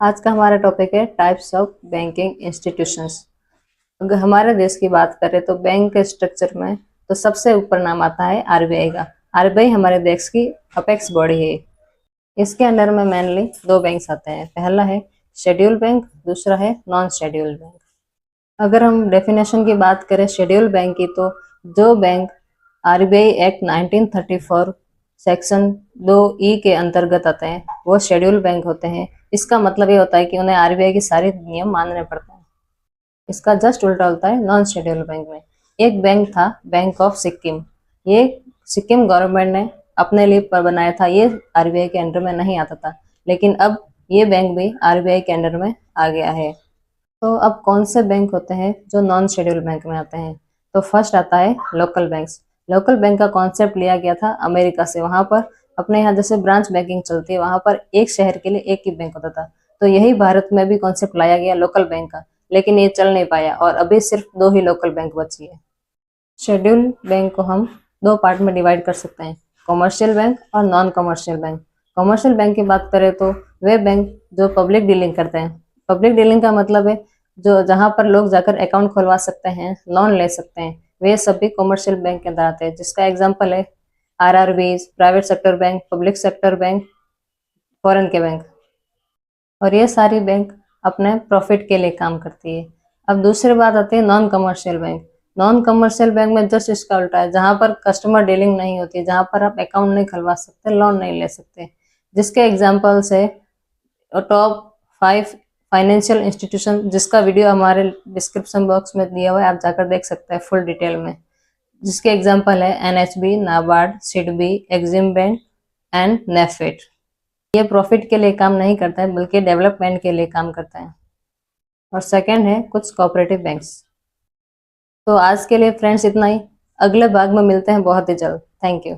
आज का हमारा टॉपिक है टाइप्स ऑफ बैंकिंग इंस्टीट्यूशंस। अगर हमारे देश की बात करें तो बैंक के स्ट्रक्चर में तो सबसे ऊपर नाम आता है आरबीआई का। आरबीआई हमारे देश की अपेक्स बॉडी है। इसके अंडर में मेनली दो बैंक्स आते हैं, पहला है शेड्यूल बैंक, दूसरा है नॉन शेड्यूल बैंक। अगर हम डेफिनेशन की बात करें शेड्यूल बैंक की, तो जो bank RBI act 1934 section 2E के अंतर्गत आते हैं वो शेड्यूल बैंक होते हैं। इसका मतलब ये होता है कि उन्हें आरबीआई के सारे नियम मानने पड़ते हैं। इसका जस्ट उल्टा होता है नॉन शेड्यूल बैंक में। एक बैंक था बैंक ऑफ सिक्किम। ये सिक्किम गवर्नमेंट ने अपने लिए बनाया था, ये आरबीआई के अंडर में नहीं आता था, लेकिन अब ये बैंक भी आरबीआई के अंडर में आ गया है। तो अब कौन से बैंक होते हैं जो नॉन शेड्यूल बैंक में आते हैं? तो फर्स्ट आता है लोकल बैंक्स। लोकल बैंक का कॉन्सेप्ट लिया गया था अमेरिका से। वहां पर अपने यहाँ जैसे ब्रांच बैंकिंग चलती है, वहां पर एक शहर के लिए एक ही बैंक होता था। तो यही भारत में भी कॉन्सेप्ट लाया गया लोकल बैंक का, लेकिन ये चल नहीं पाया और अभी सिर्फ दो ही लोकल बैंक बची है। शेड्यूल बैंक को हम दो पार्ट में डिवाइड कर सकते हैं, कॉमर्शियल बैंक और non commercial bank. Commercial bank की बात करें तो वे बैंक जो पब्लिक डीलिंग करते हैं। पब्लिक डीलिंग का मतलब है जो जहां पर लोग जाकर अकाउंट खुलवा सकते हैं, लोन ले सकते हैं, वे सभी कॉमर्शियल बैंक के अंदर आते हैं। जिसका एग्जांपल है RRB, private sector bank, public sector bank, foreign के बैंक। और ये सारी बैंक अपने प्रॉफिट के लिए काम करती है। अब दूसरी बात आती है non commercial bank. Non commercial bank में जस्ट इसका उल्टा है, जहां पर कस्टमर डीलिंग नहीं होती, जहां पर आप अकाउंट नहीं खुलवा सकते, लोन नहीं ले सकते। जिसके एग्जाम्पल्स है टॉप 5 फाइनेंशियल इंस्टीट्यूशन, जिसका वीडियो हमारे डिस्क्रिप्शन बॉक्स में दिया हुआ है, आप जाकर देख सकते हैं फुल डिटेल में। जिसके एग्जाम्पल है NHB, NABARD, SIDBI, Exim bank and NAFED. ये प्रॉफिट के लिए काम नहीं करता है बल्कि डेवलपमेंट के लिए काम करता है। और सेकंड है कुछ कोऑपरेटिव बैंक्स। तो आज के लिए फ्रेंड्स इतना ही। अगले भाग में मिलते हैं बहुत ही जल्द। Thank you.